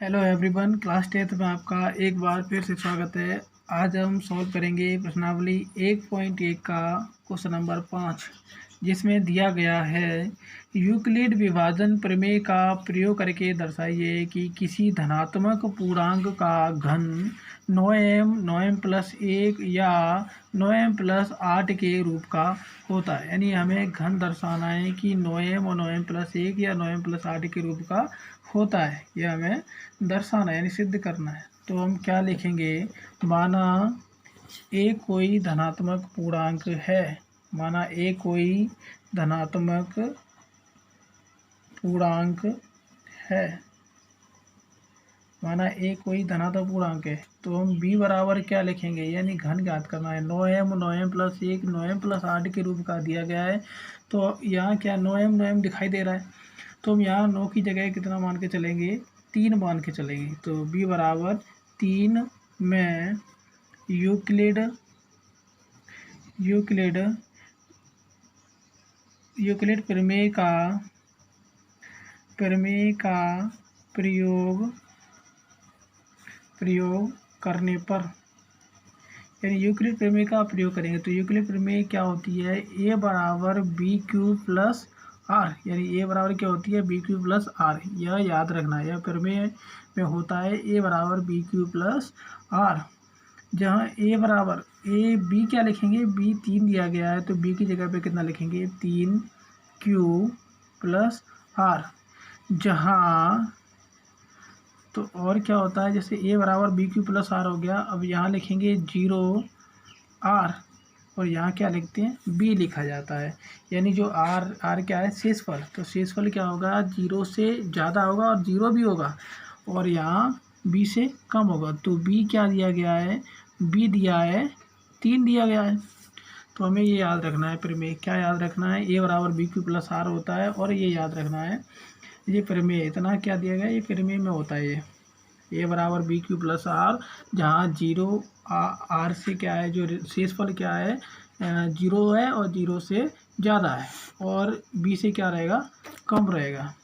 Hello everyone, class 10th में आपका एक बार फिर से स्वागत है। आज हम सॉल्व करेंगे प्रश्नावली 1.1 का क्वेश्चन नंबर 5, जिसमें दिया गया है यूक्लिड विभाजन प्रमेय का प्रयोग करके दर्शाइए कि किसी धनात्मक पूर्णांक का घन 9m 9m+1 या 9m+8 के रूप का होता है। यानी हमें घन दर्शाना है कि 9m और 9m+1 या 9m+8 के रूप का होता है, यह हमें दर्शाना यानी सिद्ध करना है। तो हम क्या लिखेंगे, माना ए कोई धनात्मक पूर्णांक है। माना ए कोई धनात्मक पूर्णांक है। माना ए कोई धनात्मक पूर्णांक है, तो हम b बराबर क्या लिखेंगे, यानी घन ज्ञात करना है। 9m 9m+1 9m+8 के रूप का दिया गया है। तो यहाँ क्या 9m दिखाई दे रहा है, तो हम यहाँ 9 की जगह कितना मान के चलेंगे, 3 मान के चलेंगे। तो b बराबर 3 में यूक्लिड प्रमेय का प्रयोग करने पर, यानी यूक्लिड प्रमेय का प्रयोग करेंगे। तो यूक्लिड प्रमेय क्या होती है, a बराबर b³ + r, यानी a बराबर क्या होती है, b³ + r। यह याद रखना है, यह प्रमेय में होता है a बराबर b³ + r। जहाँ a बराबर b क्या लिखेंगे, b 3 दिया गया है, तो b की जगह पे कितना लिखेंगे, 3q + r। जहाँ तो और क्या होता है, जैसे a बराबर b³ + r हो गया। अब यहाँ लिखेंगे 0r, और यहाँ क्या लिखते हैं, b लिखा जाता है। यानी जो r क्या है, शेषफल। तो शेषफल क्या होगा, 0 से ज़्यादा होगा और 0 भी होगा, और यहाँ b से कम होगा। तो b क्या दिया गया है, b दिया है 3 दिया गया है। तो हमें ये याद रखना है, प्रमेय क्या याद रखना है, a बराबर b³ + r होता है। और ये याद रखना है, ये प्रमेय इतना क्या दिया गया, ये प्रमेय में होता है। ये a बराबर b³ + r, जहाँ 0 r से क्या है, जो शेषफल क्या है, 0 है और 0 से ज़्यादा है, और b से क्या रहेगा, कम रहेगा।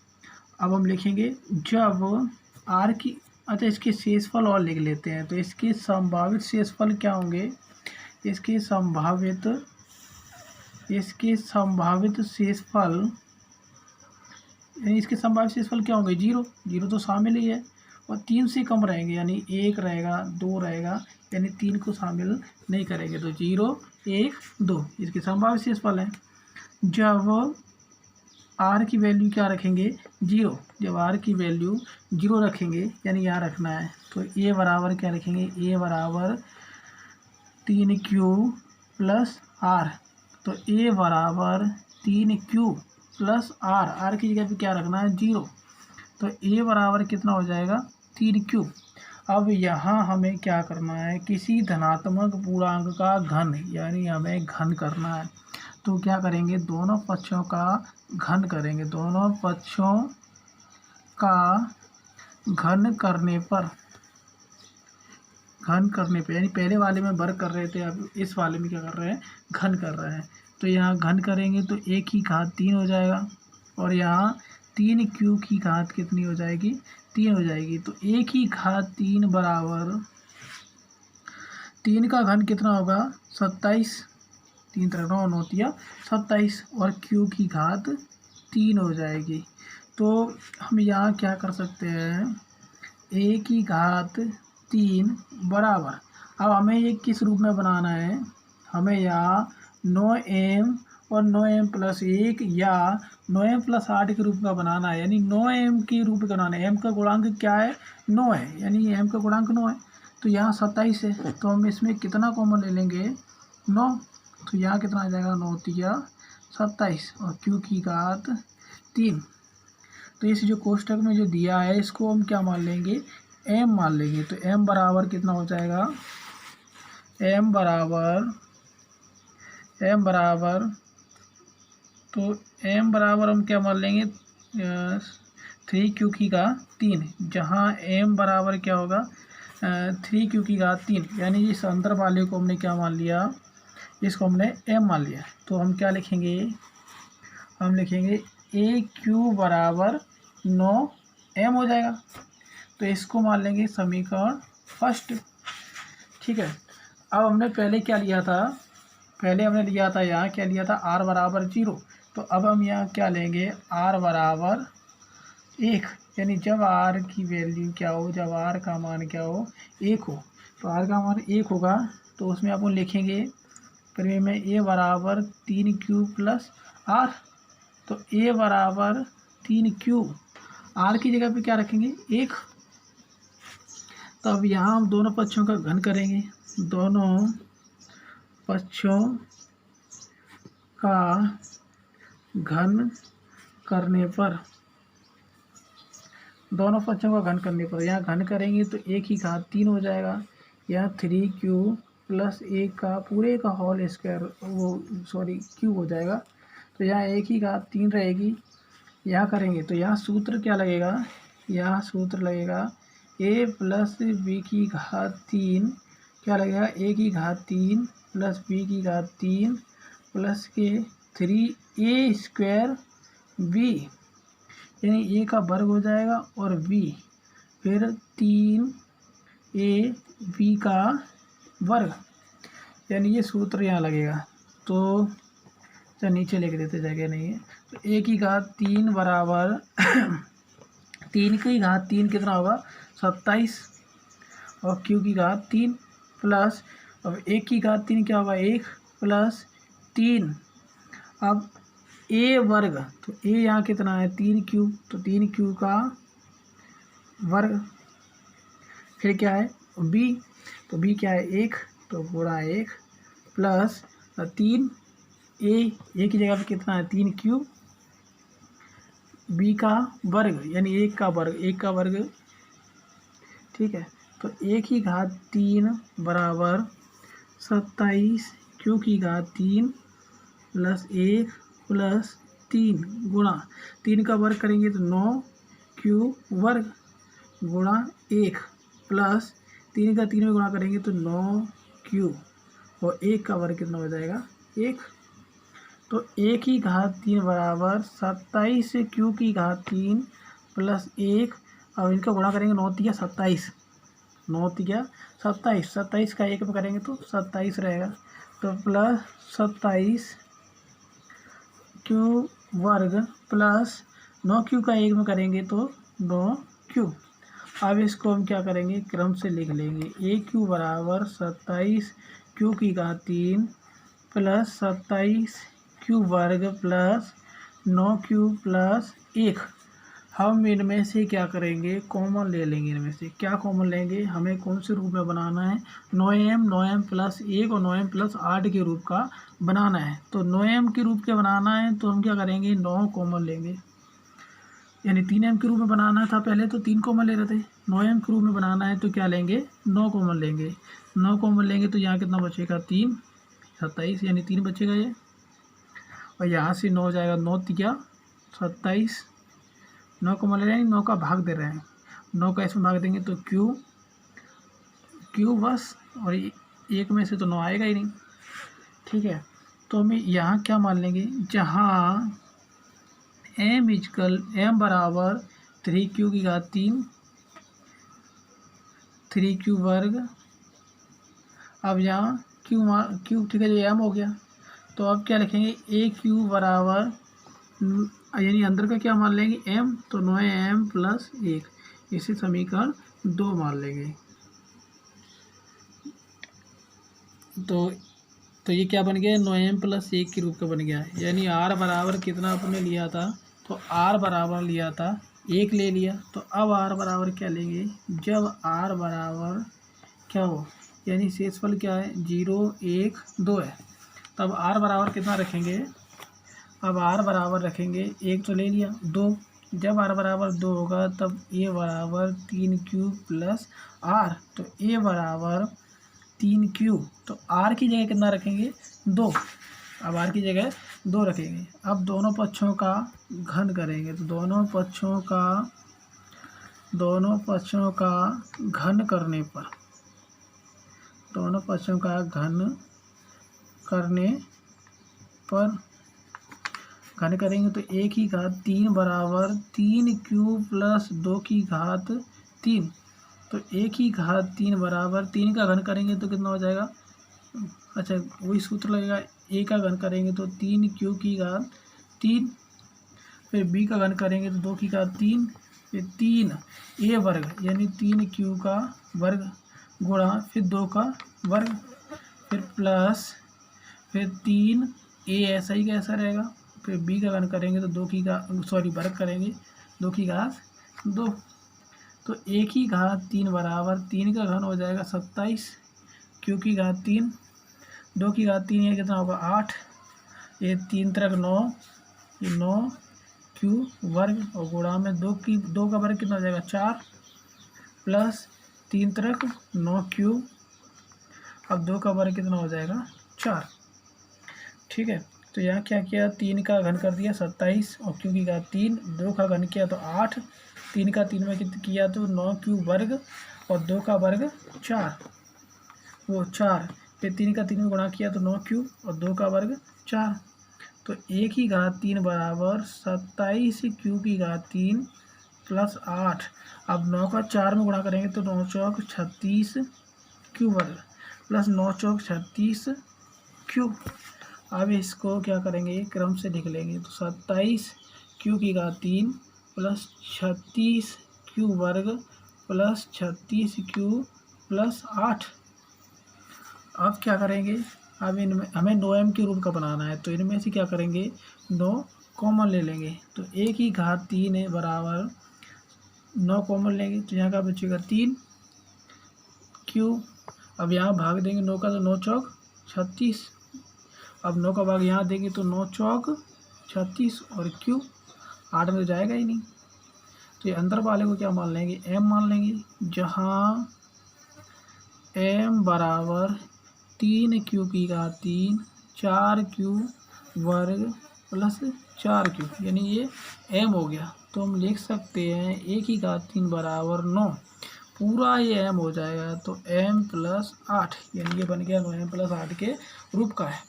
अब हम लिखेंगे जब r की, अच्छा इसके शेषफल और लिख लेते हैं। तो इसके संभावित शेषफल क्या होंगे, इसके संभावित शेषफल, यानी इसके संभावित शेषफल क्या होंगे, 0 तो शामिल ही है, और 3 से कम रहेंगे, यानी 1 रहेगा, 2 रहेगा, यानी 3 को शामिल नहीं करेंगे। तो 0 1 2 इसके संभावित शेषफल हैं। जब r की वैल्यू क्या रखेंगे, 0, जब r की वैल्यू 0 रखेंगे, यानी यहाँ रखना है, तो a बराबर क्या लिखेंगे, a बराबर 3q + r। तो a बराबर 3q + r की जगह पे क्या रखना है, 0। तो a बराबर कितना हो जाएगा, 3q। अब यहाँ हमें क्या करना है, किसी धनात्मक पूर्णांक का घन, यानी हमें घन करना है। तो क्या करेंगे, दोनों पक्षों का घन करेंगे। दोनों पक्षों का घन करने पर, यानी पहले वाले में वर्ग कर रहे थे, अब इस वाले में क्या कर रहे हैं, घन कर रहे हैं। तो यहाँ घन करेंगे तो 1 की घात 3 हो जाएगा, और यहाँ 3q की घात कितनी हो जाएगी, 3 हो जाएगी। तो 1 की घात 3 बराबर 3 का घन कितना होगा, 27, 3 3 9 9 27, और q की घात 3 हो जाएगी। तो हम यहाँ क्या कर सकते हैं, a की घात 3 बराबर, अब हमें ये किस रूप में बनाना है, हमें यहाँ 9m और 9m+1 या 9m+8 के रूप का बनाना है। यानी 9m के रूप का बनाना है। m का गुणांक क्या है, 9 है, यानी m का गुणांक 9 है। तो यहाँ 27 है, तो हम इसमें कितना कॉमन ले लेंगे, 9। तो यहाँ कितना आ जाएगा, 9 × 27, और q की घात 3। तो इस जो कोष्टक में जो दिया है, इसको हम क्या मान लेंगे, m मान लेंगे। तो m बराबर कितना हो जाएगा, m बराबर हम क्या मान लेंगे, 3q की घात 3, जहाँ m बराबर क्या होगा, 3q की घात 3, यानी इस अंतर वाले को हमने क्या मान लिया, इसको हमने m मान लिया। तो हम क्या लिखेंगे, हम लिखेंगे AQ बराबर 9m हो जाएगा। तो इसको मान लेंगे समीकरण फर्स्ट। ठीक है, अब हमने पहले क्या लिया था, पहले हमने लिया था यहाँ क्या लिया था, आर बराबर 0। तो अब हम यहाँ क्या लेंगे, आर बराबर 1, यानी जब आर की वैल्यू क्या हो, जब आर का मान क्या हो, 1 हो। तो आर का मान 1 होगा तो उसमें अपन लिखेंगे प्रमेय में ए बराबर 3Q प्लस आर। तो ए बराबर 3Q, आर की जगह पे क्या रखेंगे 1। तो अब यहाँ हम दोनों पक्षों का घन करेंगे, दोनों पक्षों का घन करने पर, दोनों पक्षों का घन करने पर यहाँ घन करेंगे तो 1 की घात 3 हो जाएगा। यहाँ 3Q प्लस 1 का पूरे का होल स्क्वायर, वो सॉरी क्यूब हो जाएगा। तो यहाँ 1 की घात 3 रहेगी। यहाँ करेंगे तो यहाँ सूत्र क्या लगेगा, यहाँ सूत्र लगेगा a प्लस बी की घात 3, क्या लगेगा a की घात 3 प्लस b की घात 3 प्लस के 3a स्क्वायर b, यानी a का वर्ग हो जाएगा और b फिर 3a b का वर्ग, यानी ये सूत्र यहाँ लगेगा। तो चल नीचे लिख देते, जगह नहीं है। तो a की घात 3 बराबर 3 की घात 3 कितना होगा 27, और q की घात 3 प्लस, अब 1 की घात 3 क्या होगा 1 प्लस 3, अब a वर्ग, तो a यहाँ कितना है 3Q, तो 3Q का वर्ग, फिर क्या है b, तो b क्या है 1, तो गुणा 1 प्लस 3 a की जगह पे कितना है 3Q, b का वर्ग यानी 1 का वर्ग, 1 का वर्ग। ठीक है, तो a की घात 3 बराबर 27 q की घात 3 प्लस 1 प्लस 3 गुणा 3 का वर्ग करेंगे तो 9Q वर्ग गुणा 1 प्लस 3 का 3 में गुणा करेंगे तो 9Q, और 1 का वर्ग कितना हो जाएगा 1। तो a की घात 3 बराबर 27 Q की घात 3 प्लस 1, अब इनका गुणा करेंगे 9 तिया 27, 9 तिया 27, 27 का 1 में करेंगे तो 27 रहेगा। तो प्लस 27 Q वर्ग प्लस 9Q का 1 में करेंगे तो 9Q। अब इसको हम क्या करेंगे, क्रम से लिख लेंगे। AQ बराबर 27 Q की घात 3 प्लस 27 Q वर्ग प्लस 9Q प्लस 1। हम इनमें से क्या करेंगे, कॉमन ले लेंगे। इनमें से क्या कॉमन लेंगे, हमें कौन से रूप में बनाना है, 9m प्लस 1 और 9m प्लस 8 के रूप का बनाना है। तो 9m के रूप के बनाना है तो हम क्या करेंगे 9 कॉमन लेंगे, यानी 3m के रूप में बनाना था पहले तो 3 कॉमन ले रहे थे, 9m के रूप में बनाना है तो क्या लेंगे 9 कॉमन लेंगे। 9 कॉमन लेंगे तो यहाँ कितना बचेगा 3, 27 यानी 3 बचेगा ये, और यहाँ से 9 जाएगा 9 तिया 27, 9 को मान ले रहे हैं 9 का भाग दे रहे हैं, 9 का इसमें भाग देंगे तो क्यू बस, और 1 में से तो 9 आएगा ही नहीं। ठीक है, तो हमें यहाँ क्या मान लेंगे, जहाँ m बराबर 3Q की घात 3 3Q वर्ग, अब यहाँ Q ठीक है जो m हो गया, तो अब क्या लिखेंगे AQ बराबर, यानी अंदर का क्या मान लेंगे m, तो 9m प्लस 1, इसे समीकरण 2 मान लेंगे। तो ये क्या बन गया 9m प्लस 1 के रूप का बन गया, यानी r बराबर कितना आपने लिया था, तो r बराबर लिया था 1 ले लिया। तो अब r बराबर क्या लेंगे, जब r बराबर क्या हो, यानी शेषफल क्या है 0 1 2 है, तब r बराबर कितना रखेंगे, अब r बराबर रखेंगे 1 तो ले लिया 2, जब r बराबर 2 होगा तब a बराबर 3Q प्लस r, तो a बराबर 3Q, तो r की जगह कितना रखेंगे 2, अब r की जगह 2 रखेंगे। अब दोनों पक्षों का घन करेंगे, तो दोनों पक्षों का घन करने पर, दोनों पक्षों का घन करने पर घन करेंगे तो 1 की घात 3 बराबर 3Q प्लस 2 की घात 3, तो एक ही घात 3 बराबर 3 का घन करेंगे तो कितना हो जाएगा, अच्छा वही सूत्र लगेगा, ए का घन करेंगे तो 3 क्यू की घात 3, फिर बी का घन करेंगे तो 2 की घात 3, फिर 3 ए वर्ग यानी 3 क्यू का वर्ग गुणा फिर 2 का वर्ग, फिर प्लस फिर 3 ए ऐसा ही कैसा रहेगा, फिर बी का घन करेंगे तो 2 की घात वर्ग करेंगे 2 की घात 2, तो एक ही घात 3 बराबर 3 का घन हो जाएगा 27 क्यू की घात 3, 2 की घात 3 ये कितना होगा 8, ये 3 तरक 9, ये 9 क्यू वर्ग और गुणा में 2 का वर्ग कितना हो जाएगा 4, प्लस 3 तरक 9 क्यू, अब 2 का वर्ग कितना हो जाएगा 4। ठीक है, तो यहाँ क्या किया, 3 का घन कर दिया 27 और क्यू की घात 3, 2 का घन किया तो 8, 3 का 3 में कितना किया तो 9 क्यू वर्ग और 2 का वर्ग 4, वो 4, फिर 3 का 3 में गुणा किया तो 9 क्यू और 2 का वर्ग 4, तो एक ही घात 3 बराबर 27 क्यू की घात 3 प्लस 8, अब 9 का 4 में गुणा करेंगे तो 9 चौक 36 क्यू वर्ग प्लस 9 चौक 36 क्यू। अब इसको क्या करेंगे, क्रम से लिख लेंगे तो 27 क्यू की घात 3 प्लस 36 क्यू वर्ग प्लस 36 क्यू प्लस 8। अब क्या करेंगे, अब इनमें हमें 9m के रूप का बनाना है, तो इनमें से क्या करेंगे 9 कॉमन ले लेंगे, तो एक ही घात 3 है बराबर 9 कॉमन लेंगे तो यहाँ का बचेगा 3 क्यू, अब यहाँ भाग देंगे 9 का तो 9 चौक 36, अब 9 का भाग यहाँ देंगे तो 9 चौक 36 और क्यू 8 में तो जाएगा ही नहीं, तो ये अंदर वाले को क्या मान लेंगे m मान लेंगे, जहाँ m बराबर 3 क्यू की घात 3 4 क्यू वर्ग प्लस 4 क्यू, यानी ये m हो गया, तो हम लिख सकते हैं एक ही घात 3 बराबर 9, पूरा ये m हो जाएगा तो m प्लस 8, यानी ये बन गया 9m प्लस 8 के रूप का है,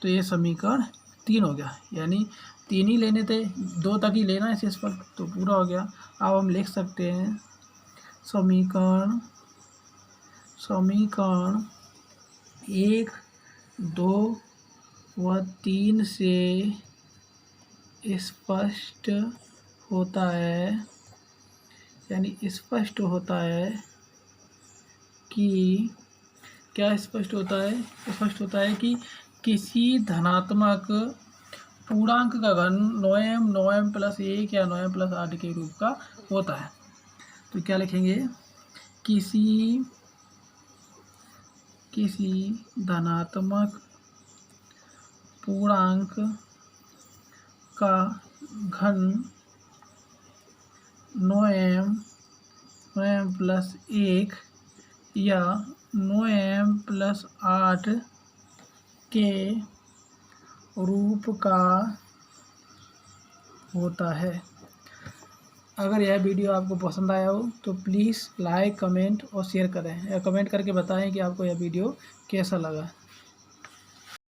तो ये समीकरण 3 हो गया, यानी 3 ही लेने थे, 2 तक ही लेना है इस पर, तो पूरा हो गया। अब हम लिख सकते हैं समीकरण 1 2 व 3 से स्पष्ट होता है, यानी स्पष्ट होता है कि क्या स्पष्ट होता है, स्पष्ट होता है कि किसी धनात्मक पूर्णांक का घन 9m प्लस 1 या 9m प्लस 8 के रूप का होता है, तो क्या लिखेंगे, किसी धनात्मक पूर्णांक का घन 9m प्लस 1 या 9m प्लस 8 के रूप का होता है। अगर यह वीडियो आपको पसंद आया हो तो प्लीज़ लाइक कमेंट और शेयर करें, या कमेंट करके बताएं कि आपको यह वीडियो कैसा लगा।